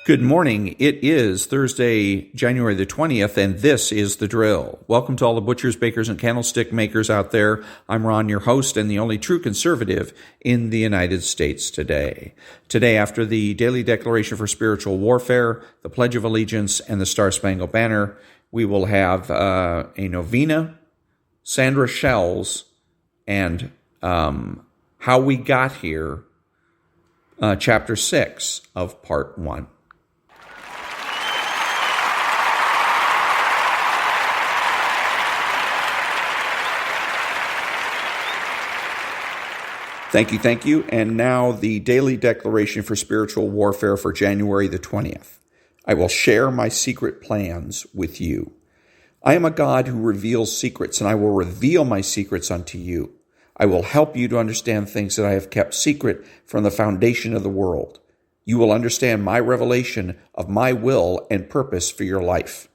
Good morning. It is Thursday, January the 20th, and this is The Drill. Welcome to all the butchers, bakers, and candlestick makers out there. I'm Ron, your host, and the only true conservative in the United States today. Today, after the Daily Declaration for Spiritual Warfare, the Pledge of Allegiance, and the Star Spangled Banner, we will have a novena, Sandra Shells, and How We Got Here, Chapter 6 of Part 1. Thank you. And now the Daily Declaration for Spiritual Warfare for January the 20th. I will share my secret plans with you. I am a God who reveals secrets, and I will reveal my secrets unto you. I will help you to understand things that I have kept secret from the foundation of the world. You will understand my revelation of my will and purpose for your life.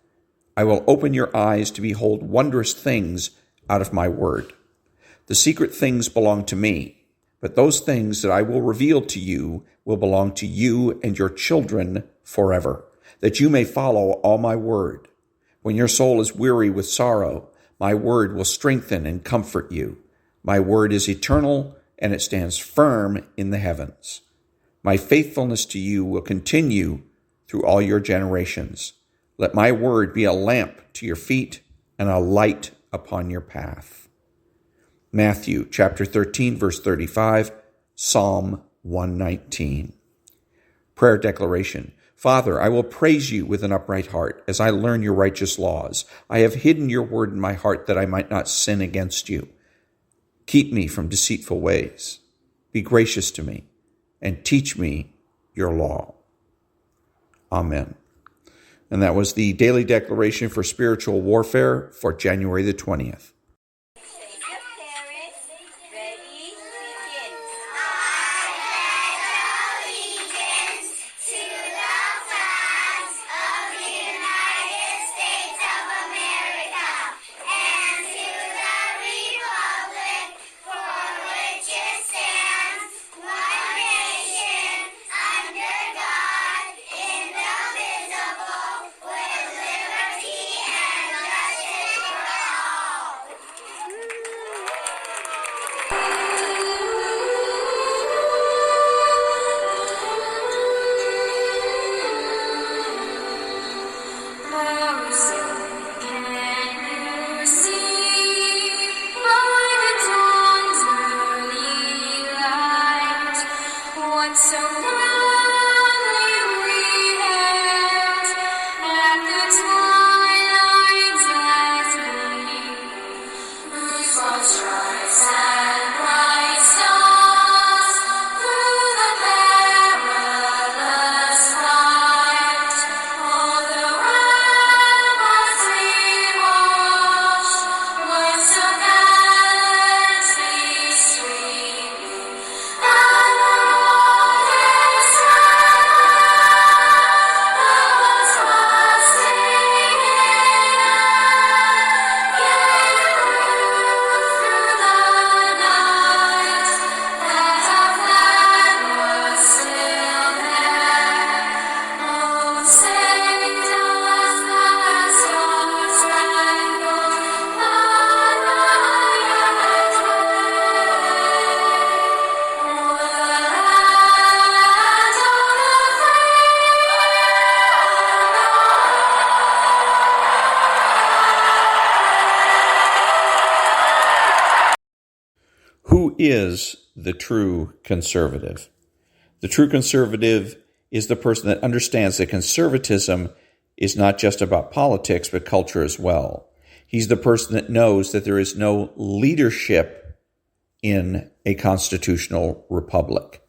I will open your eyes to behold wondrous things out of my word. The secret things belong to me. But those things that I will reveal to you will belong to you and your children forever, that you may follow all my word. When your soul is weary with sorrow, my word will strengthen and comfort you. My word is eternal, and it stands firm in the heavens. My faithfulness to you will continue through all your generations. Let my word be a lamp to your feet and a light upon your path. Matthew chapter 13, verse 35, Psalm 119. Prayer declaration. Father, I will praise you with an upright heart as I learn your righteous laws. I have hidden your word in my heart that I might not sin against you. Keep me from deceitful ways. Be gracious to me and teach me your law. Amen. And that was the Daily Declaration for Spiritual Warfare for January the 20th. Who is the true conservative? The true conservative is the person that understands that conservatism is not just about politics, but culture as well. He's the person that knows that there is no leadership in a constitutional republic.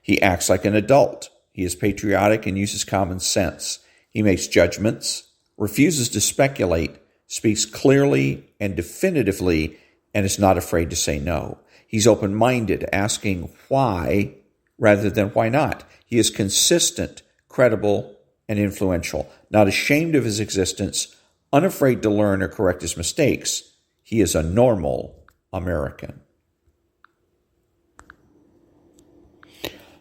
He acts like an adult. He is patriotic and uses common sense. He makes judgments, refuses to speculate, speaks clearly and definitively, and is not afraid to say no. He's open-minded, asking why rather than why not. He is consistent, credible, and influential, not ashamed of his existence, unafraid to learn or correct his mistakes. He is a normal American.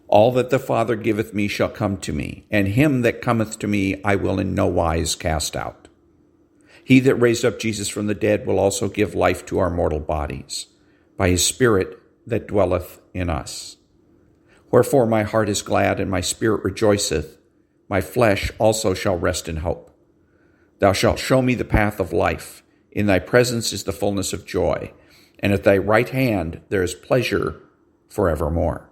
All that the Father giveth me shall come to me, and him that cometh to me I will in no wise cast out. He that raised up Jesus from the dead will also give life to our mortal bodies, by his Spirit that dwelleth in us. Wherefore my heart is glad, and my spirit rejoiceth. My flesh also shall rest in hope. Thou shalt show me the path of life. In thy presence is the fullness of joy, and at thy right hand there is pleasure forevermore.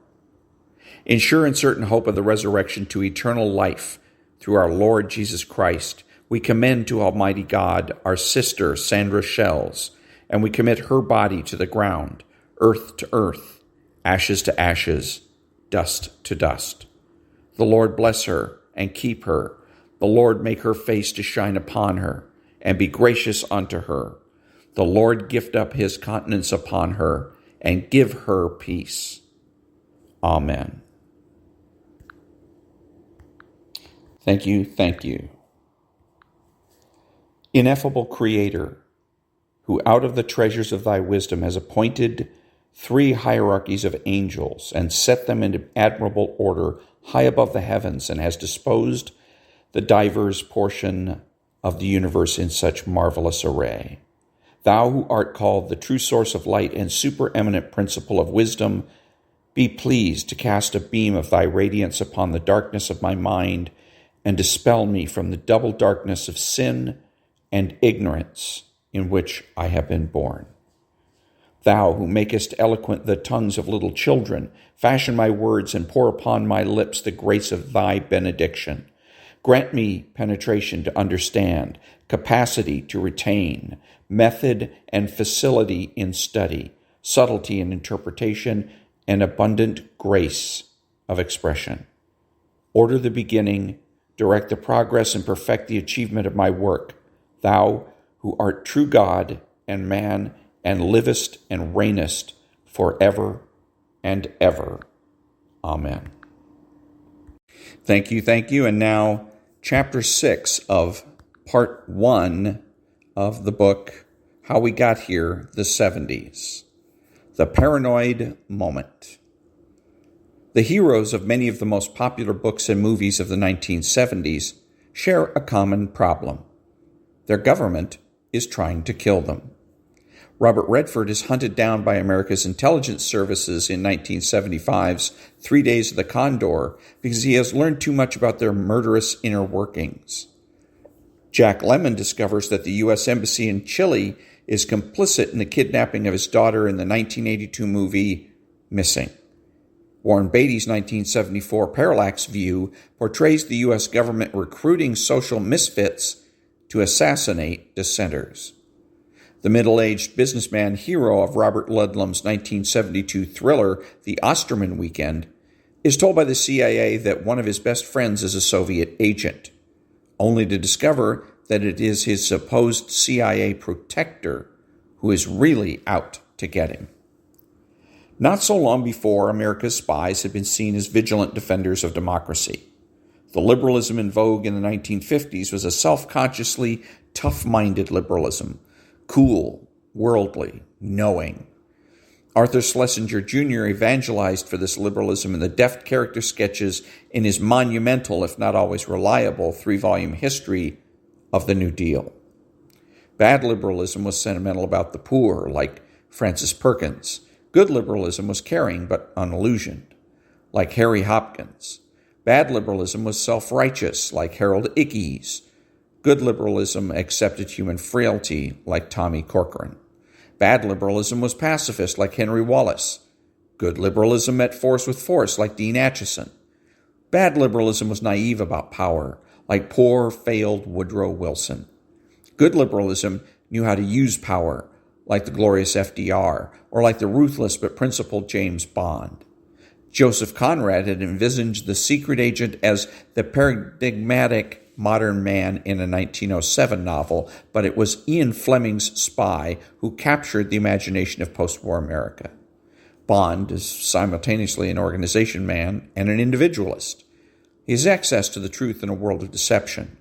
In sure and certain hope of the resurrection to eternal life through our Lord Jesus Christ, we commend to Almighty God our sister Sandra Shells, and we commit her body to the ground, earth to earth, ashes to ashes, dust to dust. The Lord bless her and keep her. The Lord make her face to shine upon her, and be gracious unto her. The Lord lift up his countenance upon her, and give her peace. Amen. Thank you, thank you. Ineffable Creator, who out of the treasures of thy wisdom has appointed 3 hierarchies of angels, and set them in admirable order high above the heavens, and has disposed the divers portion of the universe in such marvelous array. Thou who art called the true source of light and supereminent principle of wisdom, be pleased to cast a beam of thy radiance upon the darkness of my mind, and dispel me from the double darkness of sin and ignorance in which I have been born. Thou who makest eloquent the tongues of little children, fashion my words and pour upon my lips the grace of thy benediction. Grant me penetration to understand, capacity to retain, method and facility in study, subtlety in interpretation, and abundant grace of expression. Order the beginning, direct the progress, and perfect the achievement of my work. Thou who art true God and man, and livest and reignest forever and ever. Amen. Thank you. And now, chapter 6 of part 1 of the book, How We Got Here, the 70s. The Paranoid Moment. The heroes of many of the most popular books and movies of the 1970s share a common problem. Their government is trying to kill them. Robert Redford is hunted down by America's intelligence services in 1975's 3 Days of the Condor because he has learned too much about their murderous inner workings. Jack Lemmon discovers that the U.S. Embassy in Chile is complicit in the kidnapping of his daughter in the 1982 movie Missing. Warren Beatty's 1974 Parallax View portrays the U.S. government recruiting social misfits to assassinate dissenters. The middle-aged businessman hero of Robert Ludlum's 1972 thriller, The Osterman Weekend, is told by the CIA that one of his best friends is a Soviet agent, only to discover that it is his supposed CIA protector who is really out to get him. Not so long before, America's spies had been seen as vigilant defenders of democracy. The liberalism in vogue in the 1950s was a self-consciously tough-minded liberalism, cool, worldly, knowing. Arthur Schlesinger Jr. evangelized for this liberalism in the deft character sketches in his monumental, if not always reliable, 3-volume history of the New Deal. Bad liberalism was sentimental about the poor, like Francis Perkins. Good liberalism was caring but unillusioned, like Harry Hopkins. Bad liberalism was self-righteous, like Harold Ickes. Good liberalism accepted human frailty, like Tommy Corcoran. Bad liberalism was pacifist, like Henry Wallace. Good liberalism met force with force, like Dean Acheson. Bad liberalism was naive about power, like poor, failed Woodrow Wilson. Good liberalism knew how to use power, like the glorious FDR, or like the ruthless but principled James Bond. Joseph Conrad had envisaged the secret agent as the paradigmatic modern man in a 1907 novel, but it was Ian Fleming's spy who captured the imagination of post-war America. Bond is simultaneously an organization man and an individualist. He has access to the truth in a world of deception.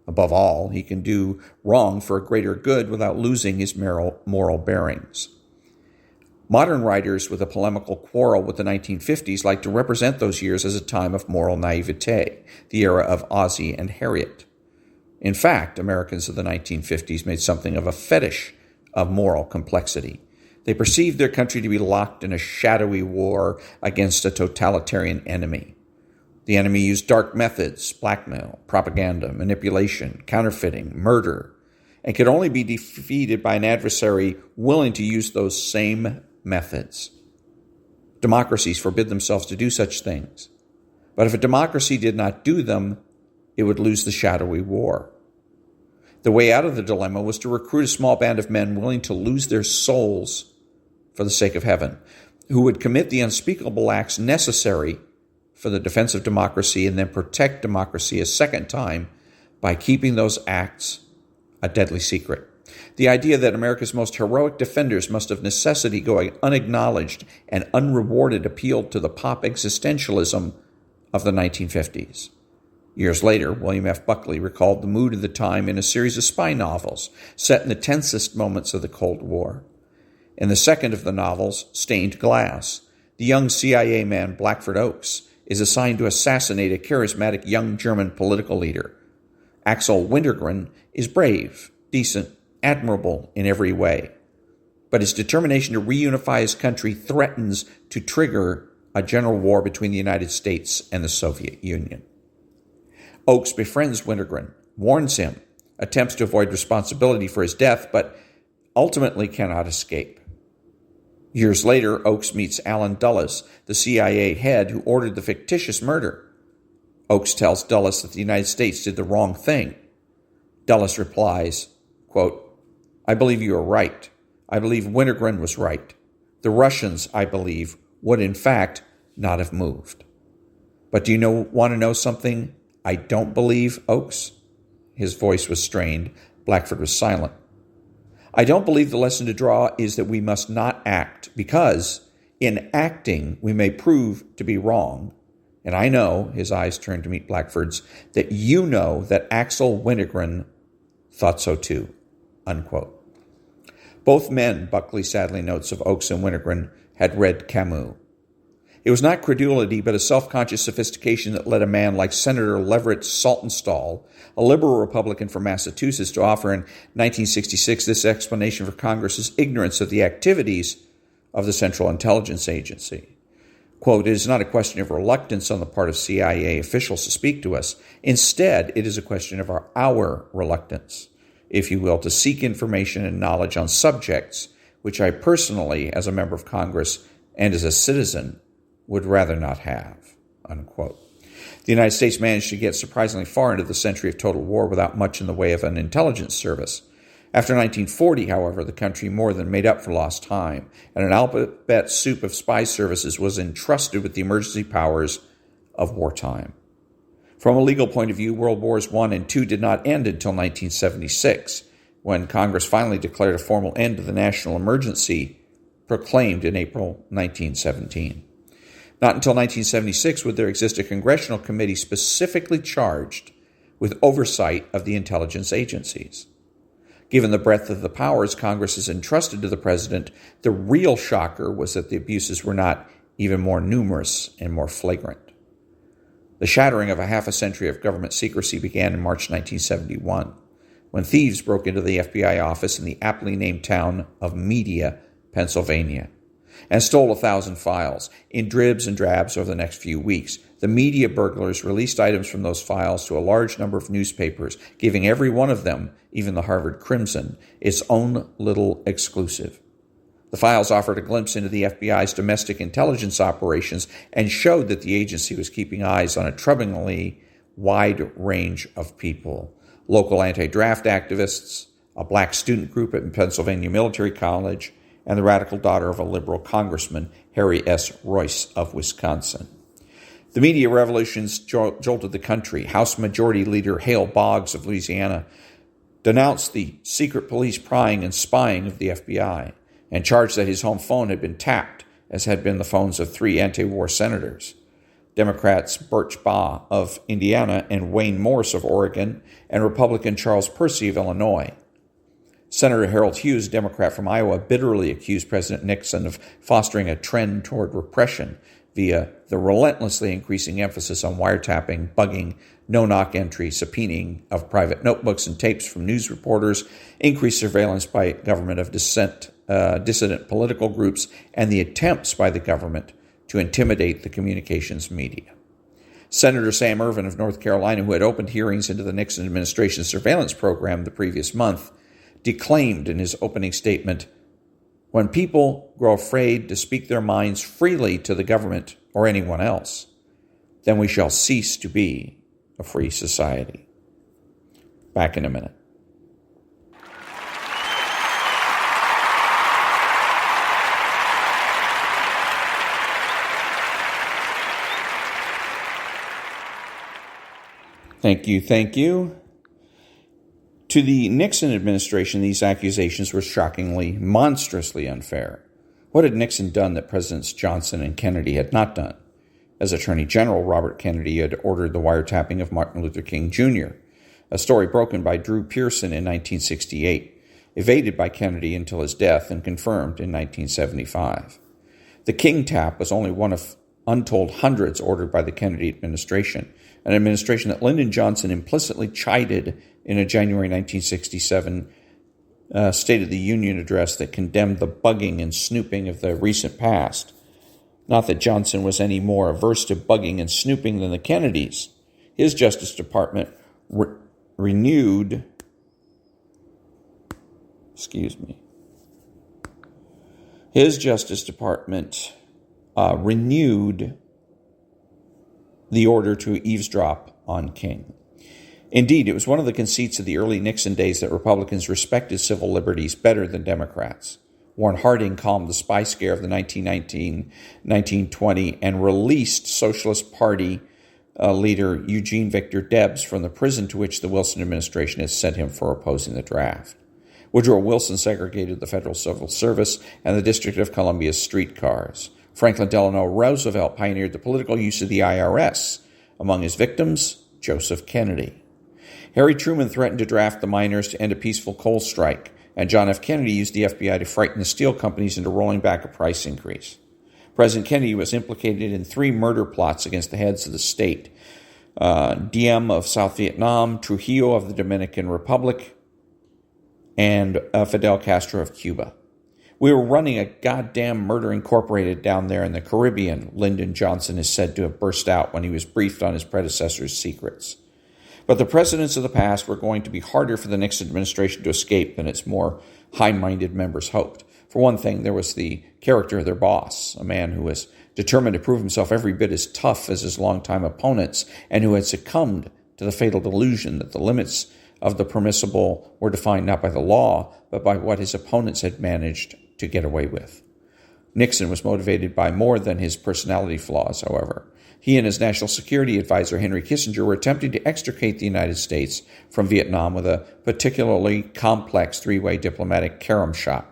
Above all, he can do wrong for a greater good without losing his moral bearings. Modern writers with a polemical quarrel with the 1950s like to represent those years as a time of moral naivete, the era of Ozzie and Harriet. In fact, Americans of the 1950s made something of a fetish of moral complexity. They perceived their country to be locked in a shadowy war against a totalitarian enemy. The enemy used dark methods, blackmail, propaganda, manipulation, counterfeiting, murder, and could only be defeated by an adversary willing to use those same methods. Democracies forbid themselves to do such things. But if a democracy did not do them, it would lose the shadowy war. The way out of the dilemma was to recruit a small band of men willing to lose their souls for the sake of heaven, who would commit the unspeakable acts necessary for the defense of democracy and then protect democracy a second time by keeping those acts a deadly secret. The idea that America's most heroic defenders must of necessity go unacknowledged and unrewarded appealed to the pop existentialism of the 1950s. Years later, William F. Buckley recalled the mood of the time in a series of spy novels set in the tensest moments of the Cold War. In the second of the novels, Stained Glass, the young CIA man Blackford Oakes is assigned to assassinate a charismatic young German political leader. Axel Wintergren is brave, decent, admirable in every way, but his determination to reunify his country threatens to trigger a general war between the United States and the Soviet Union. Oakes befriends Wintergren, warns him, attempts to avoid responsibility for his death, but ultimately cannot escape. Years later, Oakes meets Allen Dulles, the CIA head who ordered the fictitious murder. Oakes tells Dulles that the United States did the wrong thing. Dulles replies, quote, "I believe you are right. I believe Wintergren was right. The Russians, I believe, would in fact not have moved. But do you want to know something I don't believe, Oakes?" His voice was strained. Blackford was silent. "I don't believe the lesson to draw is that we must not act, because in acting we may prove to be wrong. And I know," his eyes turned to meet Blackford's, "that you know that Axel Wintergren thought so too." Unquote. Both men, Buckley sadly notes of Oakes and Wintergren, had read Camus. It was not credulity, but a self-conscious sophistication that led a man like Senator Leverett Saltonstall, a liberal Republican from Massachusetts, to offer in 1966 this explanation for Congress's ignorance of the activities of the Central Intelligence Agency. Quote, "It is not a question of reluctance on the part of CIA officials to speak to us. Instead, it is a question of our reluctance, if you will, to seek information and knowledge on subjects which I personally, as a member of Congress and as a citizen, would rather not have." Unquote. The United States managed to get surprisingly far into the century of total war without much in the way of an intelligence service. After 1940, however, the country more than made up for lost time, and an alphabet soup of spy services was entrusted with the emergency powers of wartime. From a legal point of view, World Wars I and II did not end until 1976, when Congress finally declared a formal end to the national emergency proclaimed in April 1917. Not until 1976 would there exist a congressional committee specifically charged with oversight of the intelligence agencies. Given the breadth of the powers Congress has entrusted to the president, the real shocker was that the abuses were not even more numerous and more flagrant. The shattering of a half a century of government secrecy began in March 1971, when thieves broke into the FBI office in the aptly named town of Media, Pennsylvania, and stole 1,000 files. In dribs and drabs over the next few weeks, the media burglars released items from those files to a large number of newspapers, giving every one of them, even the Harvard Crimson, its own little exclusive. The files offered a glimpse into the FBI's domestic intelligence operations and showed that the agency was keeping eyes on a troublingly wide range of people: local anti-draft activists, a black student group at Pennsylvania Military College, and the radical daughter of a liberal congressman, Harry S. Royce of Wisconsin. The media revolutions jolted the country. House Majority Leader Hale Boggs of Louisiana denounced the secret police prying and spying of the FBI and charged that his home phone had been tapped, as had been the phones of 3 anti-war senators. Democrats Birch Baugh of Indiana and Wayne Morse of Oregon, and Republican Charles Percy of Illinois. Senator Harold Hughes, Democrat from Iowa, bitterly accused President Nixon of fostering a trend toward repression via the relentlessly increasing emphasis on wiretapping, bugging, no-knock entry, subpoenaing of private notebooks and tapes from news reporters, increased surveillance by government of dissident political groups, and the attempts by the government to intimidate the communications media. Senator Sam Ervin of North Carolina, who had opened hearings into the Nixon administration's surveillance program the previous month, declaimed in his opening statement, "When people grow afraid to speak their minds freely to the government or anyone else, then we shall cease to be a free society." Back in a minute. Thank you. To the Nixon administration, these accusations were shockingly, monstrously unfair. What had Nixon done that Presidents Johnson and Kennedy had not done? As Attorney General, Robert Kennedy had ordered the wiretapping of Martin Luther King Jr., a story broken by Drew Pearson in 1968, evaded by Kennedy until his death, and confirmed in 1975. The King tap was only one of untold hundreds ordered by the Kennedy administration, an administration that Lyndon Johnson implicitly chided in a January 1967 State of the Union address that condemned the bugging and snooping of the recent past. Not that Johnson was any more averse to bugging and snooping than the Kennedys. His Justice Department renewed the order to eavesdrop on King. Indeed, it was one of the conceits of the early Nixon days that Republicans respected civil liberties better than Democrats. Warren Harding calmed the spy scare of the 1919-1920 and released Socialist Party leader Eugene Victor Debs from the prison to which the Wilson administration had sent him for opposing the draft. Woodrow Wilson segregated the Federal Civil Service and the District of Columbia's streetcars. Franklin Delano Roosevelt pioneered the political use of the IRS. Among his victims, Joseph Kennedy. Harry Truman threatened to draft the miners to end a peaceful coal strike, and John F. Kennedy used the FBI to frighten the steel companies into rolling back a price increase. President Kennedy was implicated in 3 murder plots against the heads of the state: Diem of South Vietnam, Trujillo of the Dominican Republic, and Fidel Castro of Cuba. "We were running a goddamn murder incorporated down there in the Caribbean," Lyndon Johnson is said to have burst out when he was briefed on his predecessor's secrets. But the presidents of the past were going to be harder for the Nixon administration to escape than its more high-minded members hoped. For one thing, there was the character of their boss, a man who was determined to prove himself every bit as tough as his longtime opponents, and who had succumbed to the fatal delusion that the limits of the permissible were defined not by the law, but by what his opponents had managed to get away with. Nixon was motivated by more than his personality flaws, however. He and his national security advisor, Henry Kissinger, were attempting to extricate the United States from Vietnam with a particularly complex 3-way diplomatic carom shot.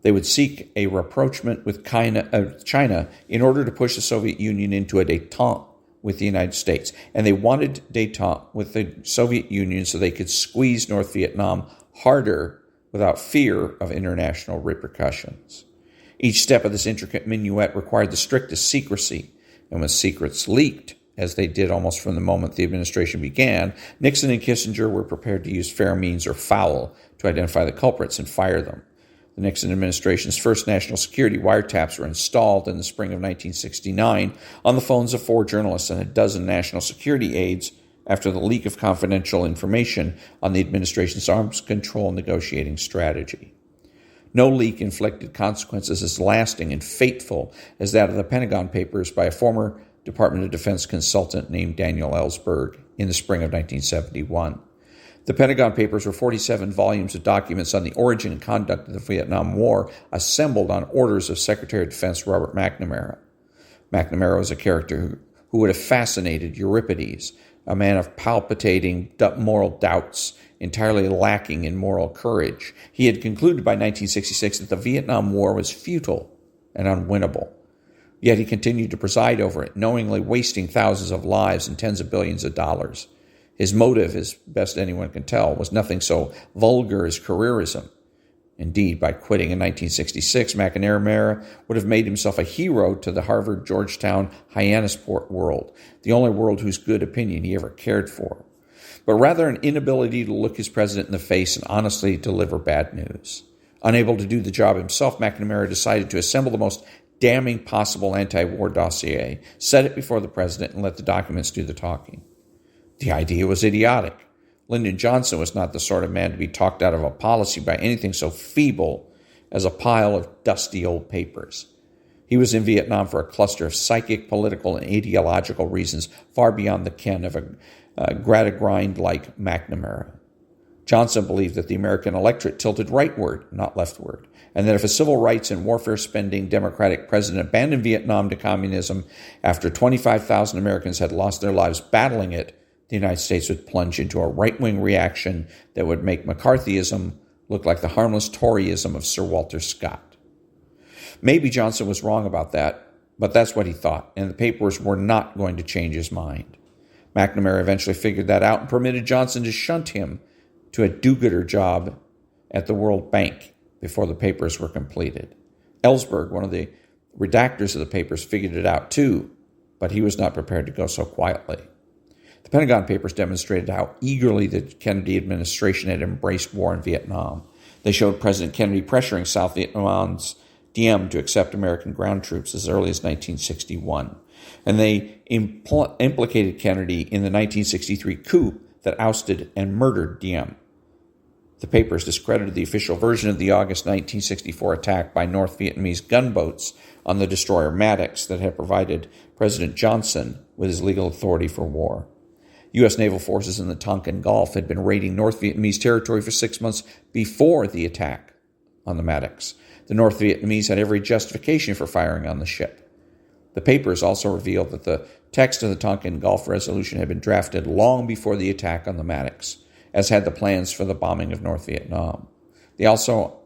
They would seek a rapprochement with China in order to push the Soviet Union into a détente with the United States. And they wanted détente with the Soviet Union so they could squeeze North Vietnam harder without fear of international repercussions. Each step of this intricate minuet required the strictest secrecy. And when secrets leaked, as they did almost from the moment the administration began, Nixon and Kissinger were prepared to use fair means or foul to identify the culprits and fire them. The Nixon administration's first national security wiretaps were installed in the spring of 1969 on the phones of 4 journalists and a dozen national security aides after the leak of confidential information on the administration's arms control negotiating strategy. No leak inflicted consequences as lasting and fateful as that of the Pentagon Papers by a former Department of Defense consultant named Daniel Ellsberg in the spring of 1971. The Pentagon Papers were 47 volumes of documents on the origin and conduct of the Vietnam War, assembled on orders of Secretary of Defense Robert McNamara. McNamara was a character who would have fascinated Euripides, a man of palpitating moral doubts, entirely lacking in moral courage. He had concluded by 1966 that the Vietnam War was futile and unwinnable. Yet he continued to preside over it, knowingly wasting thousands of lives and tens of billions of dollars. His motive, as best anyone can tell, was nothing so vulgar as careerism. Indeed, by quitting in 1966, McNamara would have made himself a hero to the Harvard, Georgetown, Hyannisport world, the only world whose good opinion he ever cared for, but rather an inability to look his president in the face and honestly deliver bad news. Unable to do the job himself, McNamara decided to assemble the most damning possible anti-war dossier, set it before the president, and let the documents do the talking. The idea was idiotic. Lyndon Johnson was not the sort of man to be talked out of a policy by anything so feeble as a pile of dusty old papers. He was in Vietnam for a cluster of psychic, political, and ideological reasons far beyond the ken of a gratagrind like McNamara. Johnson believed that the American electorate tilted rightward, not leftward, and that if a civil rights and warfare-spending Democratic president abandoned Vietnam to communism after 25,000 Americans had lost their lives battling it, the United States would plunge into a right-wing reaction that would make McCarthyism look like the harmless Toryism of Sir Walter Scott. Maybe Johnson was wrong about that, but that's what he thought, and the papers were not going to change his mind. McNamara eventually figured that out and permitted Johnson to shunt him to a do-gooder job at the World Bank before the papers were completed. Ellsberg, one of the redactors of the papers, figured it out too, but he was not prepared to go so quietly. The Pentagon Papers demonstrated how eagerly the Kennedy administration had embraced war in Vietnam. They showed President Kennedy pressuring South Vietnam's Diem to accept American ground troops as early as 1961. And they implicated Kennedy in the 1963 coup that ousted and murdered Diem. The papers discredited the official version of the August 1964 attack by North Vietnamese gunboats on the destroyer Maddox that had provided President Johnson with his legal authority for war. U.S. naval forces in the Tonkin Gulf had been raiding North Vietnamese territory for 6 months before the attack on the Maddox. The North Vietnamese had every justification for firing on the ship. The papers also revealed that the text of the Tonkin Gulf resolution had been drafted long before the attack on the Maddox, as had the plans for the bombing of North Vietnam. They also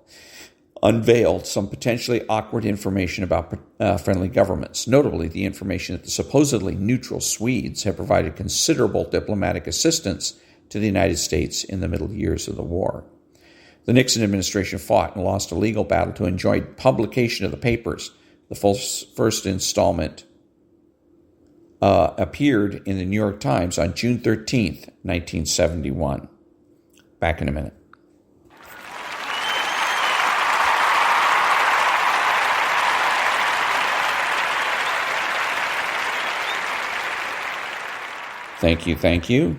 unveiled some potentially awkward information about friendly governments, notably the information that the supposedly neutral Swedes had provided considerable diplomatic assistance to the United States in the middle years of the war. The Nixon administration fought and lost a legal battle to enjoy publication of the papers. The first installment appeared in the New York Times on June 13th, 1971. Back in a minute. Thank you.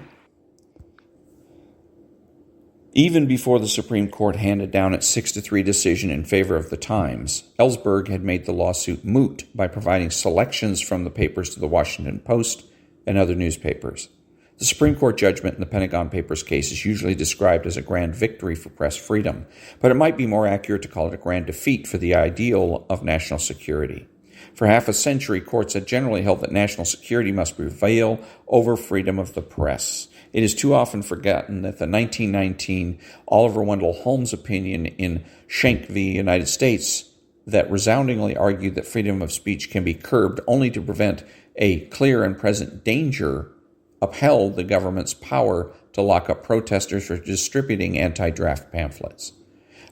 Even before the Supreme Court handed down its 6-3 decision in favor of the Times, Ellsberg had made the lawsuit moot by providing selections from the papers to the Washington Post and other newspapers. The Supreme Court judgment in the Pentagon Papers case is usually described as a grand victory for press freedom, but it might be more accurate to call it a grand defeat for the ideal of national security. For half a century, courts had generally held that national security must prevail over freedom of the press. It is too often forgotten that the 1919 Oliver Wendell Holmes opinion in Schenck v. United States that resoundingly argued that freedom of speech can be curbed only to prevent a clear and present danger upheld the government's power to lock up protesters for distributing anti-draft pamphlets.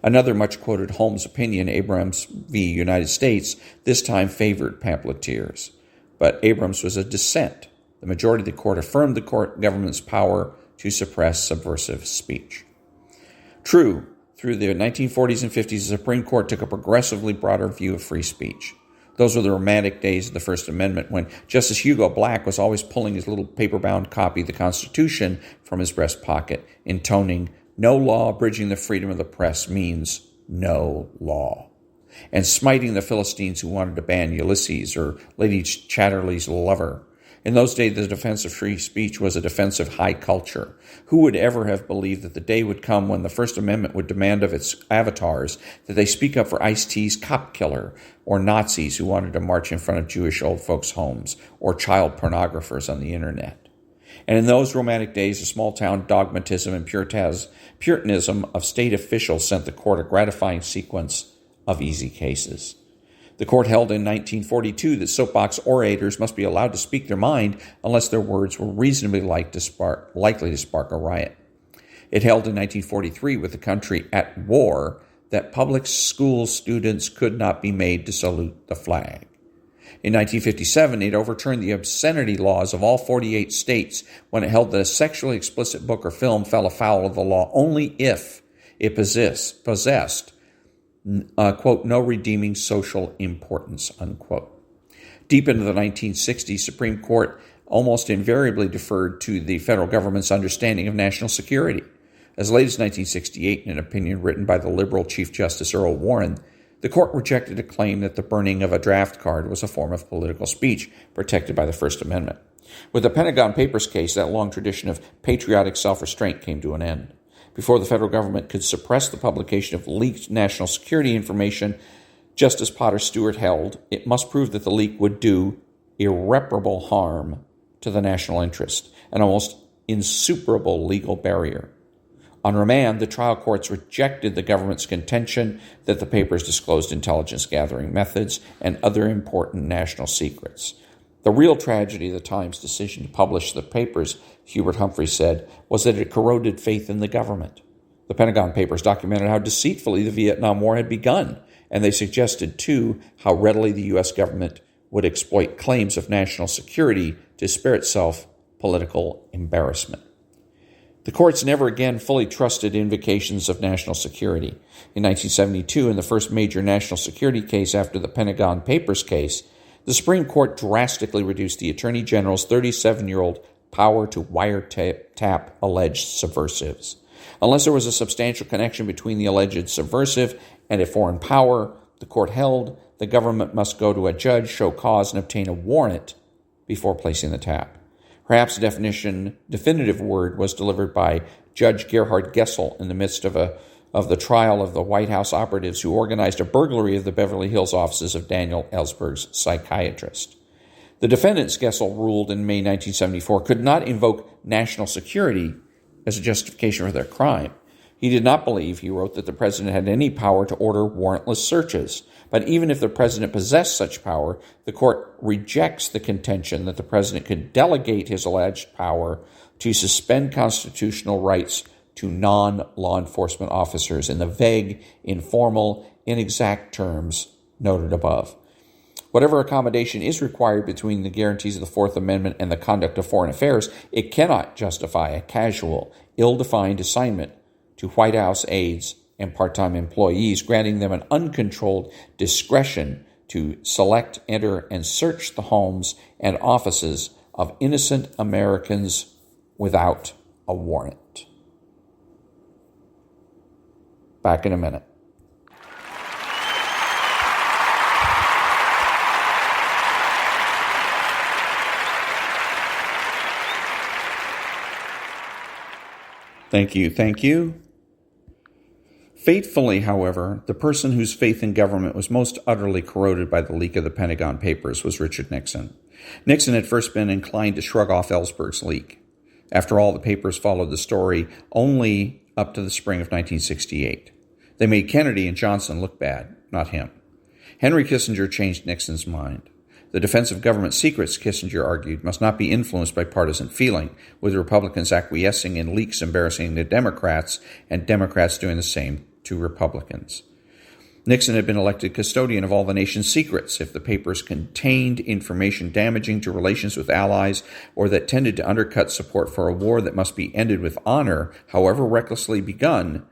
Another much-quoted Holmes opinion, Abrams v. United States, this time favored pamphleteers. But Abrams was a dissent. The majority of the court affirmed the government's power to suppress subversive speech. True, through the 1940s and 50s, the Supreme Court took a progressively broader view of free speech. Those were the romantic days of the First Amendment when Justice Hugo Black was always pulling his little paper-bound copy of the Constitution from his breast pocket, intoning, "No law abridging the freedom of the press means no law," and smiting the Philistines who wanted to ban Ulysses or Lady Chatterley's Lover. In those days, the defense of free speech was a defense of high culture. Who would ever have believed that the day would come when the First Amendment would demand of its avatars that they speak up for Ice-T's cop killer, or Nazis who wanted to march in front of Jewish old folks' homes, or child pornographers on the internet? And in those romantic days, the small-town dogmatism and puritanism of state officials sent the court a gratifying sequence of easy cases. The court held in 1942 that soapbox orators must be allowed to speak their mind unless their words were reasonably likely to spark a riot. It held in 1943, with the country at war, that public school students could not be made to salute the flag. In 1957, it overturned the obscenity laws of all 48 states when it held that a sexually explicit book or film fell afoul of the law only if it possessed quote, no redeeming social importance, unquote. Deep into the 1960s, Supreme Court almost invariably deferred to the federal government's understanding of national security. As late as 1968, in an opinion written by the liberal Chief Justice Earl Warren, the court rejected a claim that the burning of a draft card was a form of political speech protected by the First Amendment. With the Pentagon Papers case, that long tradition of patriotic self-restraint came to an end. Before the federal government could suppress the publication of leaked national security information, Justice Potter Stewart held, it must prove that the leak would do irreparable harm to the national interest, an almost insuperable legal barrier. On remand, the trial courts rejected the government's contention that the papers disclosed intelligence gathering methods and other important national secrets. The real tragedy of the Times' decision to publish the papers, Hubert Humphrey said, was that it corroded faith in the government. The Pentagon Papers documented how deceitfully the Vietnam War had begun, and they suggested, too, how readily the U.S. government would exploit claims of national security to spare itself political embarrassment. The courts never again fully trusted invocations of national security. In 1972, in the first major national security case after the Pentagon Papers case, the Supreme Court drastically reduced the Attorney General's 37-year-old power to wiretap alleged subversives. Unless there was a substantial connection between the alleged subversive and a foreign power, the court held the government must go to a judge, show cause, and obtain a warrant before placing the tap. Perhaps the definitive word was delivered by Judge Gerhard Gessel in the midst of the trial of the White House operatives who organized a burglary of the Beverly Hills offices of Daniel Ellsberg's psychiatrist. The defendants, Gessel ruled in May 1974, could not invoke national security as a justification for their crime. He did not believe, he wrote, that the president had any power to order warrantless searches. But even if the president possessed such power, the court rejects the contention that the president could delegate his alleged power to suspend constitutional rights to non-law enforcement officers in the vague, informal, inexact terms noted above. Whatever accommodation is required between the guarantees of the Fourth Amendment and the conduct of foreign affairs, it cannot justify a casual, ill-defined assignment to White House aides and part-time employees, granting them an uncontrolled discretion to select, enter, and search the homes and offices of innocent Americans without a warrant. Back in a minute. Thank you. Fatefully, however, the person whose faith in government was most utterly corroded by the leak of the Pentagon Papers was Richard Nixon. Nixon had first been inclined to shrug off Ellsberg's leak. After all, the papers followed the story only up to the spring of 1968. They made Kennedy and Johnson look bad, not him. Henry Kissinger changed Nixon's mind. The defense of government secrets, Kissinger argued, must not be influenced by partisan feeling, with Republicans acquiescing in leaks embarrassing the Democrats and Democrats doing the same to Republicans. Nixon had been elected custodian of all the nation's secrets if the papers contained information damaging to relations with allies or that tended to undercut support for a war that must be ended with honor, however recklessly begun.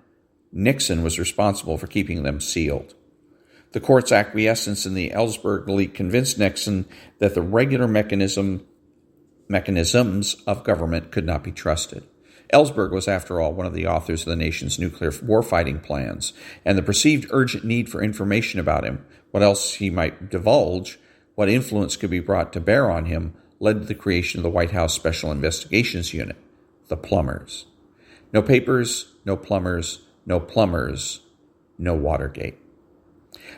Nixon was responsible for keeping them sealed. The court's acquiescence in the Ellsberg leak convinced Nixon that the regular mechanisms of government could not be trusted. Ellsberg was, after all, one of the authors of the nation's nuclear warfighting plans, and the perceived urgent need for information about him, what else he might divulge, what influence could be brought to bear on him, led to the creation of the White House Special Investigations Unit, the Plumbers. No papers, no plumbers, no plumbers, no Watergate.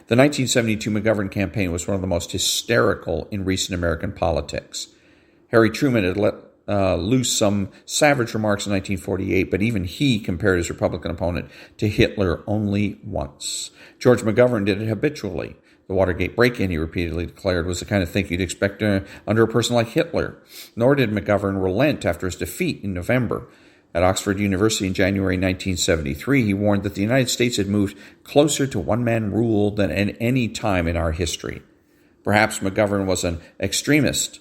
The 1972 McGovern campaign was one of the most hysterical in recent American politics. Harry Truman had let loose some savage remarks in 1948, but even he compared his Republican opponent to Hitler only once. George McGovern did it habitually. The Watergate break-in, he repeatedly declared, was the kind of thing you'd expect under a person like Hitler. Nor did McGovern relent after his defeat in November. At Oxford University in January 1973, he warned that the United States had moved closer to one-man rule than at any time in our history. Perhaps McGovern was an extremist,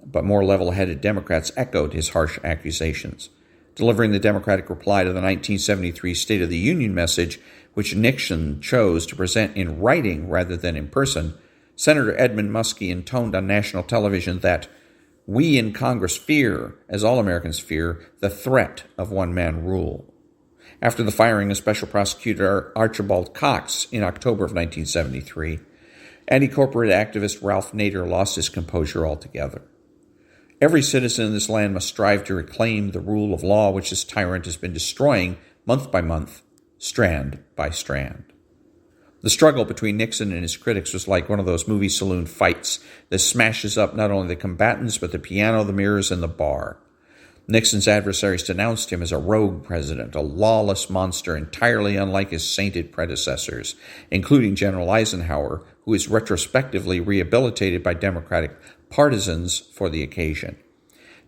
but more level-headed Democrats echoed his harsh accusations. Delivering the Democratic reply to the 1973 State of the Union message, which Nixon chose to present in writing rather than in person, Senator Edmund Muskie intoned on national television that we in Congress fear, as all Americans fear, the threat of one-man rule. After the firing of Special Prosecutor Archibald Cox in October of 1973, anti-corporate activist Ralph Nader lost his composure altogether. Every citizen in this land must strive to reclaim the rule of law which this tyrant has been destroying month by month, strand by strand. The struggle between Nixon and his critics was like one of those movie saloon fights that smashes up not only the combatants, but the piano, the mirrors, and the bar. Nixon's adversaries denounced him as a rogue president, a lawless monster entirely unlike his sainted predecessors, including General Eisenhower, who is retrospectively rehabilitated by Democratic partisans for the occasion.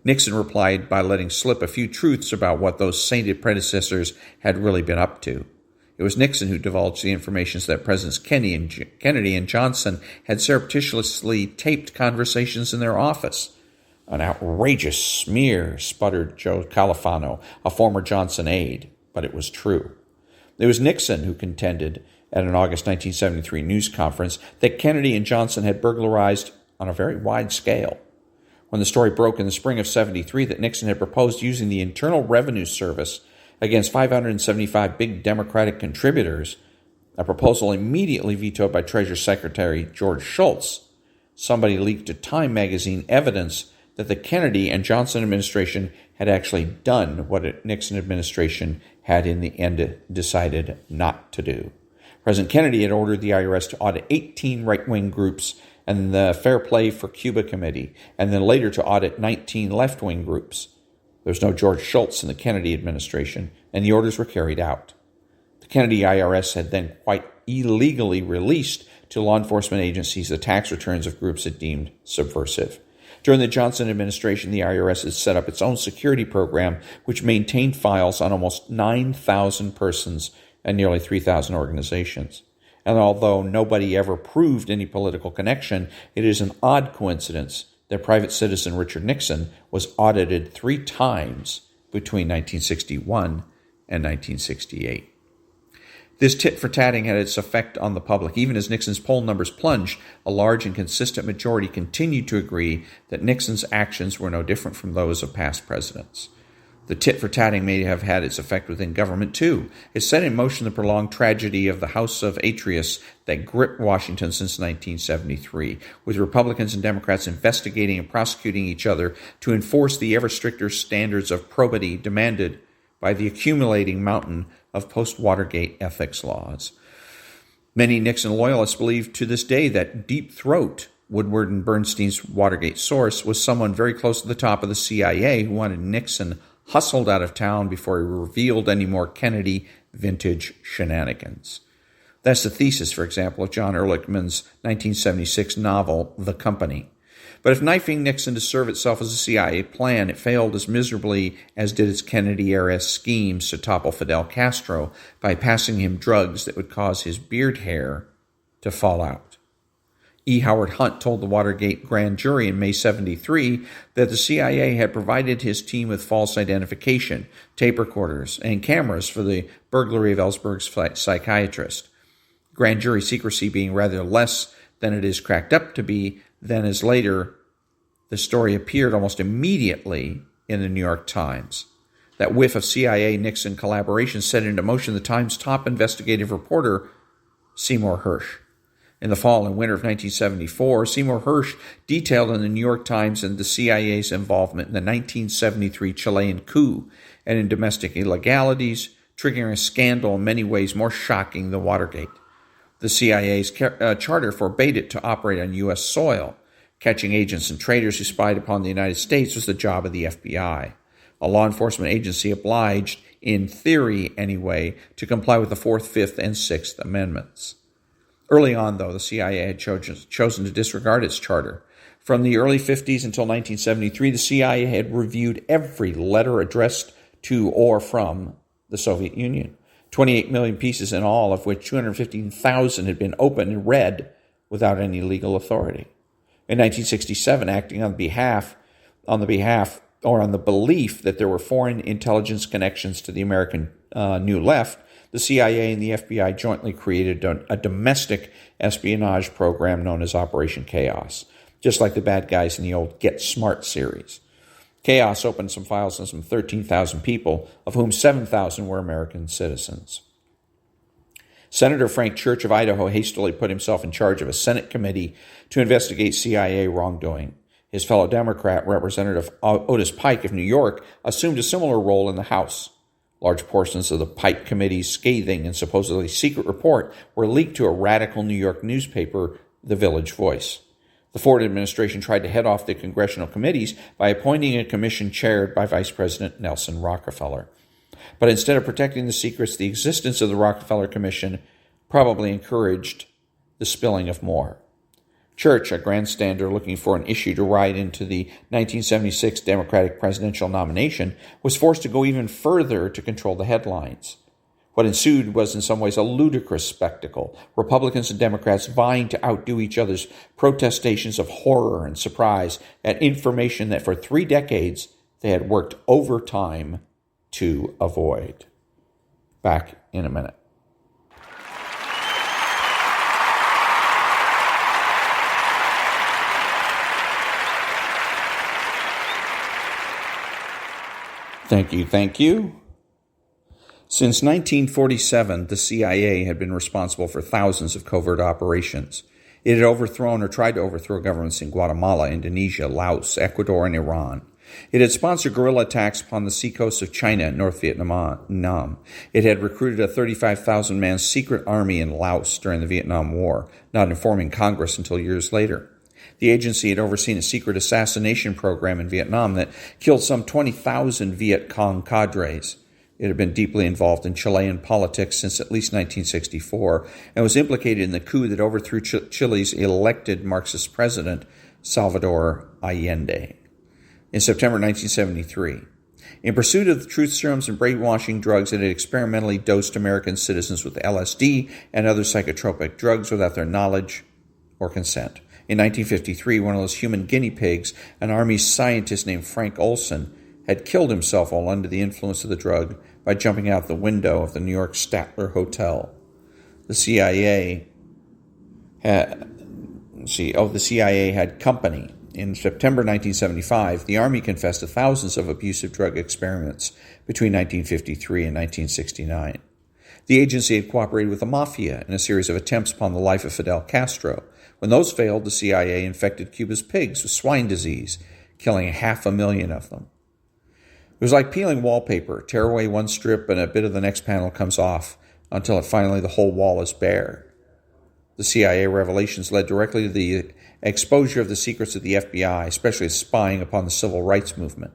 Nixon replied by letting slip a few truths about what those sainted predecessors had really been up to. It was Nixon who divulged the information that Presidents Kennedy and Johnson had surreptitiously taped conversations in their office. An outrageous smear, sputtered Joe Califano, a former Johnson aide, but it was true. It was Nixon who contended at an August 1973 news conference that Kennedy and Johnson had burglarized on a very wide scale. When the story broke in the spring of 73 that Nixon had proposed using the Internal Revenue Service against 575 big Democratic contributors, a proposal immediately vetoed by Treasury Secretary George Shultz, somebody leaked to Time magazine evidence that the Kennedy and Johnson administration had actually done what the Nixon administration had in the end decided not to do. President Kennedy had ordered the IRS to audit 18 right-wing groups and the Fair Play for Cuba Committee, and then later to audit 19 left-wing groups. There was no George Shultz in the Kennedy administration, and the orders were carried out. The Kennedy IRS had then quite illegally released to law enforcement agencies the tax returns of groups it deemed subversive. During the Johnson administration, the IRS had set up its own security program, which maintained files on almost 9,000 persons and nearly 3,000 organizations. And although nobody ever proved any political connection, it is an odd coincidence that private citizen Richard Nixon was audited 3 times between 1961 and 1968. This tit-for-tatting had its effect on the public. Even as Nixon's poll numbers plunged, a large and consistent majority continued to agree that Nixon's actions were no different from those of past presidents. The tit-for-tatting may have had its effect within government, too. It set in motion the prolonged tragedy of the House of Atreus that gripped Washington since 1973, with Republicans and Democrats investigating and prosecuting each other to enforce the ever-stricter standards of probity demanded by the accumulating mountain of post-Watergate ethics laws. Many Nixon loyalists believe to this day that Deep Throat, Woodward and Bernstein's Watergate source, was someone very close to the top of the CIA who wanted Nixon hustled out of town before he revealed any more Kennedy vintage shenanigans. That's the thesis, for example, of John Ehrlichman's 1976 novel, The Company. But if knifing Nixon to serve itself as a CIA plan, it failed as miserably as did its Kennedy-era schemes to topple Fidel Castro by passing him drugs that would cause his beard hair to fall out. E. Howard Hunt told the Watergate grand jury in May 73 that the CIA had provided his team with false identification, tape recorders, and cameras for the burglary of Ellsberg's psychiatrist. Grand jury secrecy being rather less than it is cracked up to be, then as later the story appeared almost immediately in the New York Times. That whiff of CIA-Nixon collaboration set into motion the Times' top investigative reporter, Seymour Hersh. In the fall and winter of 1974, Seymour Hersh detailed in the New York Times and the CIA's involvement in the 1973 Chilean coup and in domestic illegalities, triggering a scandal in many ways more shocking than Watergate. The CIA's charter forbade it to operate on U.S. soil. Catching agents and traitors who spied upon the United States was the job of the FBI, a law enforcement agency obliged, in theory anyway, to comply with the 4th, 5th, and 6th Amendments. Early on, though, the CIA had chosen to disregard its charter. From the early 50s until 1973, the CIA had reviewed every letter addressed to or from the Soviet Union. 28 million pieces in all, of which 215,000 had been opened and read without any legal authority. In 1967, acting on the belief that there were foreign intelligence connections to the American New Left, the CIA and the FBI jointly created a domestic espionage program known as Operation Chaos, just like the bad guys in the old Get Smart series. Chaos opened some files on some 13,000 people, of whom 7,000 were American citizens. Senator Frank Church of Idaho hastily put himself in charge of a Senate committee to investigate CIA wrongdoing. His fellow Democrat, Representative Otis Pike of New York, assumed a similar role in the House. Large portions of the Pike Committee's scathing and supposedly secret report were leaked to a radical New York newspaper, The Village Voice. The Ford administration tried to head off the congressional committees by appointing a commission chaired by Vice President Nelson Rockefeller. But instead of protecting the secrets, the existence of the Rockefeller Commission probably encouraged the spilling of more. Church, a grandstander looking for an issue to ride into the 1976 Democratic presidential nomination, was forced to go even further to control the headlines. What ensued was in some ways a ludicrous spectacle, Republicans and Democrats vying to outdo each other's protestations of horror and surprise at information that for 3 decades they had worked overtime to avoid. Back in a minute. Thank you. Since 1947, the CIA had been responsible for thousands of covert operations. It had overthrown or tried to overthrow governments in Guatemala, Indonesia, Laos, Ecuador, and Iran. It had sponsored guerrilla attacks upon the seacoasts of China and North Vietnam. It had recruited a 35,000-man secret army in Laos during the Vietnam War, not informing Congress until years later. The agency had overseen a secret assassination program in Vietnam that killed some 20,000 Viet Cong cadres. It had been deeply involved in Chilean politics since at least 1964 and was implicated in the coup that overthrew Chile's elected Marxist president, Salvador Allende, in September 1973. In pursuit of the truth serums and brainwashing drugs, it had experimentally dosed American citizens with LSD and other psychotropic drugs without their knowledge or consent. In 1953, one of those human guinea pigs, an Army scientist named Frank Olson, had killed himself while under the influence of the drug by jumping out the window of the New York Statler Hotel. The CIA had company. In September 1975, the Army confessed to thousands of abusive drug experiments between 1953 and 1969. The agency had cooperated with the Mafia in a series of attempts upon the life of Fidel Castro. When those failed, the CIA infected Cuba's pigs with swine disease, killing 500,000 of them. It was like peeling wallpaper. Tear away one strip and a bit of the next panel comes off until finally the whole wall is bare. The CIA revelations led directly to the exposure of the secrets of the FBI, especially spying upon the civil rights movement.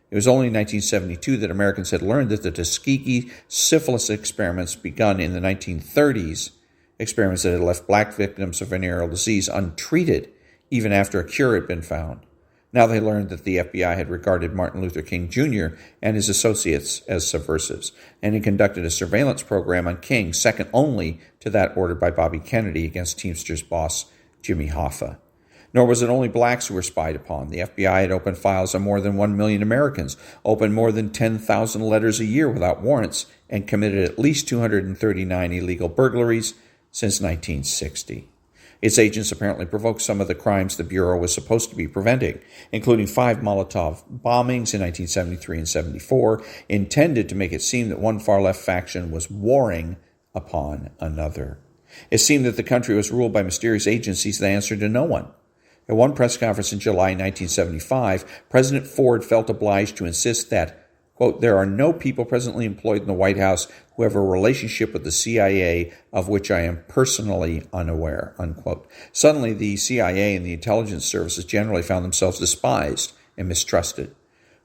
It was only in 1972 that Americans had learned that the Tuskegee syphilis experiments begun in the 1930s, experiments that had left black victims of venereal disease untreated even after a cure had been found. Now they learned that the FBI had regarded Martin Luther King Jr. and his associates as subversives, and had conducted a surveillance program on King, second only to that ordered by Bobby Kennedy against Teamsters boss Jimmy Hoffa. Nor was it only blacks who were spied upon. The FBI had opened files on more than 1 million Americans, opened more than 10,000 letters a year without warrants, and committed at least 239 illegal burglaries since 1960. Its agents apparently provoked some of the crimes the Bureau was supposed to be preventing, including 5 Molotov bombings in 1973 and 74, intended to make it seem that one far-left faction was warring upon another. It seemed that the country was ruled by mysterious agencies that answered to no one. At one press conference in July 1975, President Ford felt obliged to insist that, quote, there are no people presently employed in the White House who have a relationship with the CIA of which I am personally unaware, unquote. Suddenly, the CIA and the intelligence services generally found themselves despised and mistrusted.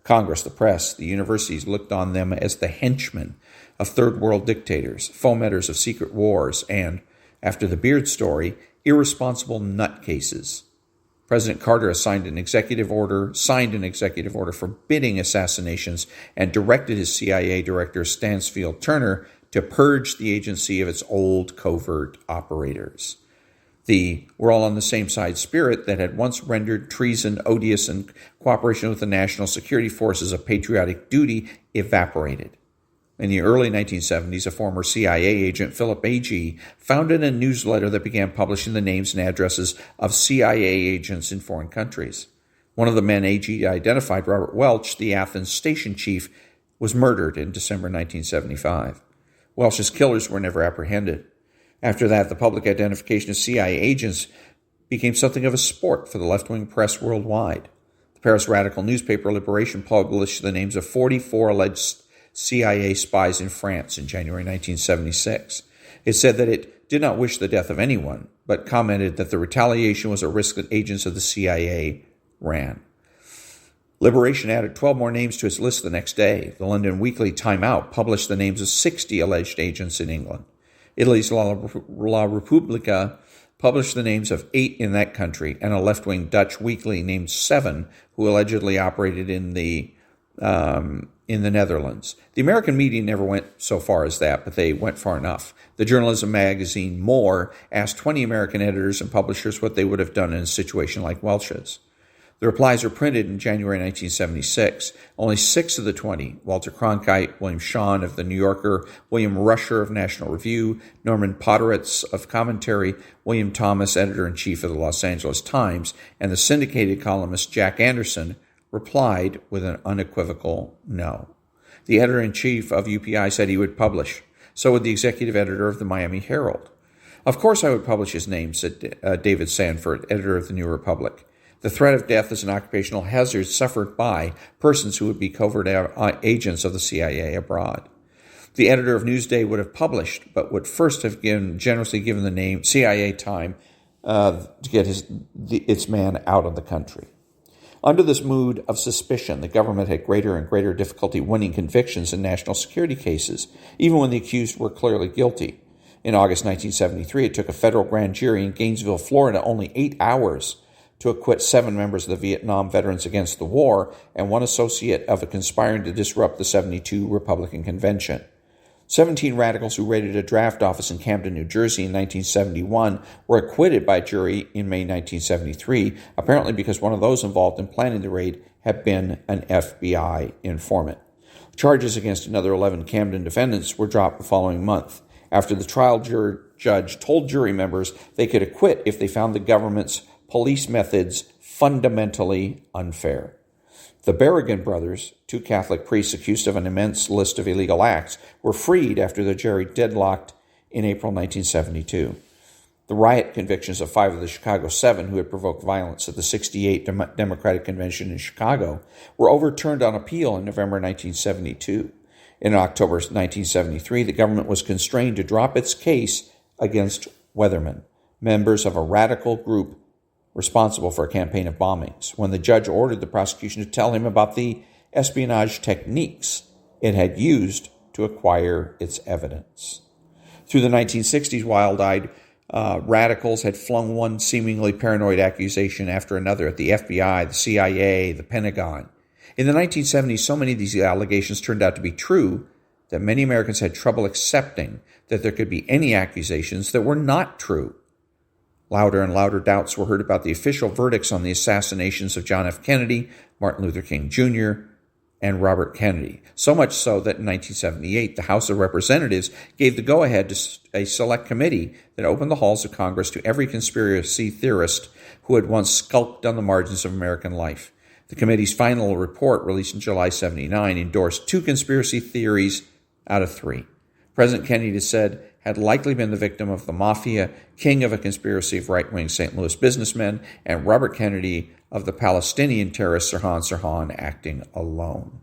Congress, the press, the universities looked on them as the henchmen of third world dictators, fomenters of secret wars, and, after the Beard story, irresponsible nutcases. President Carter signed an executive order forbidding assassinations and directed his CIA director, Stansfield Turner, to purge the agency of its old covert operators. The we're all on the same side spirit that had once rendered treason odious and cooperation with the national security forces a patriotic duty evaporated. In the early 1970s, a former CIA agent, Philip Agee, founded a newsletter that began publishing the names and addresses of CIA agents in foreign countries. One of the men Agee identified, Robert Welch, the Athens station chief, was murdered in December 1975. Welch's killers were never apprehended. After that, the public identification of CIA agents became something of a sport for the left-wing press worldwide. The Paris radical newspaper Liberation published the names of 44 alleged CIA spies in France in January 1976. It said that it did not wish the death of anyone, but commented that the retaliation was a risk that agents of the CIA ran. Liberation added 12 more names to its list the next day. The London weekly Time Out published the names of 60 alleged agents in England. Italy's La Repubblica published the names of 8 in that country, and a left-wing Dutch weekly named 7 who allegedly operated in the Netherlands. The American media never went so far as that, but they went far enough. The journalism magazine More asked 20 American editors and publishers what they would have done in a situation like Welch's. The replies were printed in January 1976. Only 6 of the 20, Walter Cronkite, William Shawn of The New Yorker, William Rusher of National Review, Norman Podhoretz of Commentary, William Thomas, editor-in-chief of the Los Angeles Times, and the syndicated columnist Jack Anderson, replied with an unequivocal no. The editor-in-chief of UPI said he would publish. So would the executive editor of the Miami Herald. Of course I would publish his name, said David Sanford, editor of the New Republic. The threat of death is an occupational hazard suffered by persons who would be covert agents of the CIA abroad. The editor of Newsday would have published, but would first have generously given the name CIA time to get its man out of the country. Under this mood of suspicion, the government had greater and greater difficulty winning convictions in national security cases, even when the accused were clearly guilty. In August 1973, it took a federal grand jury in Gainesville, Florida, only 8 hours to acquit 7 members of the Vietnam Veterans Against the War and 1 associate of conspiring to disrupt the 72 Republican Convention. 17 radicals who raided a draft office in Camden, New Jersey in 1971 were acquitted by jury in May 1973, apparently because one of those involved in planning the raid had been an FBI informant. Charges against another 11 Camden defendants were dropped the following month, after the trial judge told jury members they could acquit if they found the government's police methods fundamentally unfair. The Berrigan brothers, 2 Catholic priests accused of an immense list of illegal acts, were freed after the jury deadlocked in April 1972. The riot convictions of 5 of the Chicago 7 who had provoked violence at the 68 Democratic Convention in Chicago were overturned on appeal in November 1972. In October 1973, the government was constrained to drop its case against Weatherman, members of a radical group responsible for a campaign of bombings, when the judge ordered the prosecution to tell him about the espionage techniques it had used to acquire its evidence. Through the 1960s, wild-eyed radicals had flung one seemingly paranoid accusation after another at the FBI, the CIA, the Pentagon. In the 1970s, so many of these allegations turned out to be true that many Americans had trouble accepting that there could be any accusations that were not true. Louder and louder doubts were heard about the official verdicts on the assassinations of John F. Kennedy, Martin Luther King Jr., and Robert Kennedy. So much so that in 1978, the House of Representatives gave the go-ahead to a select committee that opened the halls of Congress to every conspiracy theorist who had once skulked on the margins of American life. The committee's final report, released in July 1979, endorsed 2 conspiracy theories out of 3. President Kennedy said had likely been the victim of the mafia, king of a conspiracy of right-wing St. Louis businessmen, and Robert Kennedy of the Palestinian terrorist Sirhan Sirhan acting alone.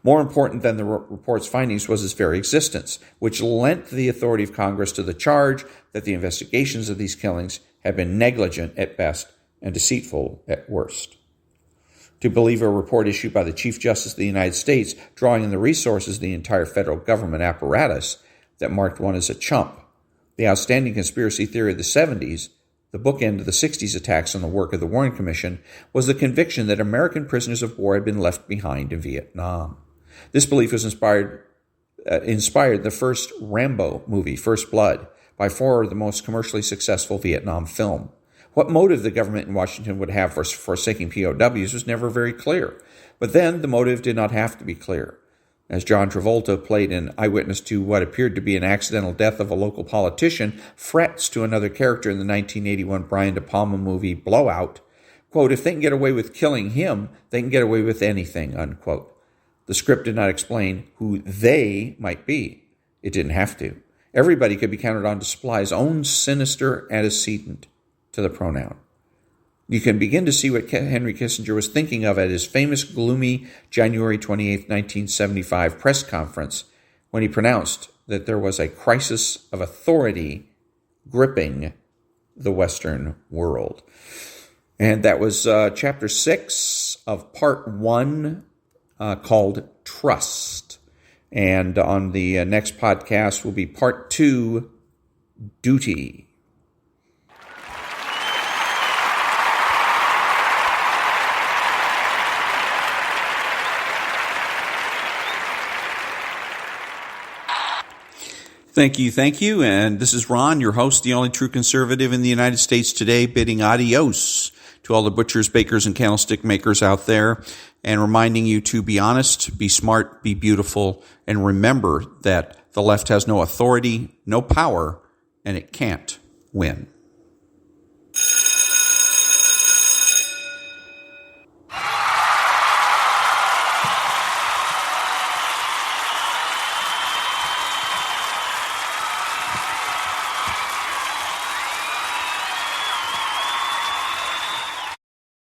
More important than the report's findings was its very existence, which lent the authority of Congress to the charge that the investigations of these killings had been negligent at best and deceitful at worst. To believe a report issued by the Chief Justice of the United States, drawing on the resources of the entire federal government apparatus, that marked one as a chump. The outstanding conspiracy theory of the 70s The bookend of the 60s attacks on the work of the Warren Commission was the conviction that American prisoners of war had been left behind in Vietnam. This belief was inspired the first Rambo movie, First Blood, by far the most commercially successful Vietnam film. What motive the government in Washington would have for forsaking POWs was never very clear. But then the motive did not have to be clear. As John Travolta, played an eyewitness to what appeared to be an accidental death of a local politician, frets to another character in the 1981 Brian De Palma movie Blowout, quote, "If they can get away with killing him, they can get away with anything," unquote. The script did not explain who they might be. It didn't have to. Everybody could be counted on to supply his own sinister antecedent to the pronoun. You can begin to see what Henry Kissinger was thinking of at his famous gloomy January 28, 1975 press conference when he pronounced that there was a crisis of authority gripping the Western world. And that was chapter 6 of part 1 called Trust. And on the next podcast will be part 2, Duty. Thank you. And this is Ron, your host, the only true conservative in the United States today, bidding adios to all the butchers, bakers, and candlestick makers out there, and reminding you to be honest, be smart, be beautiful, and remember that the left has no authority, no power, and it can't win.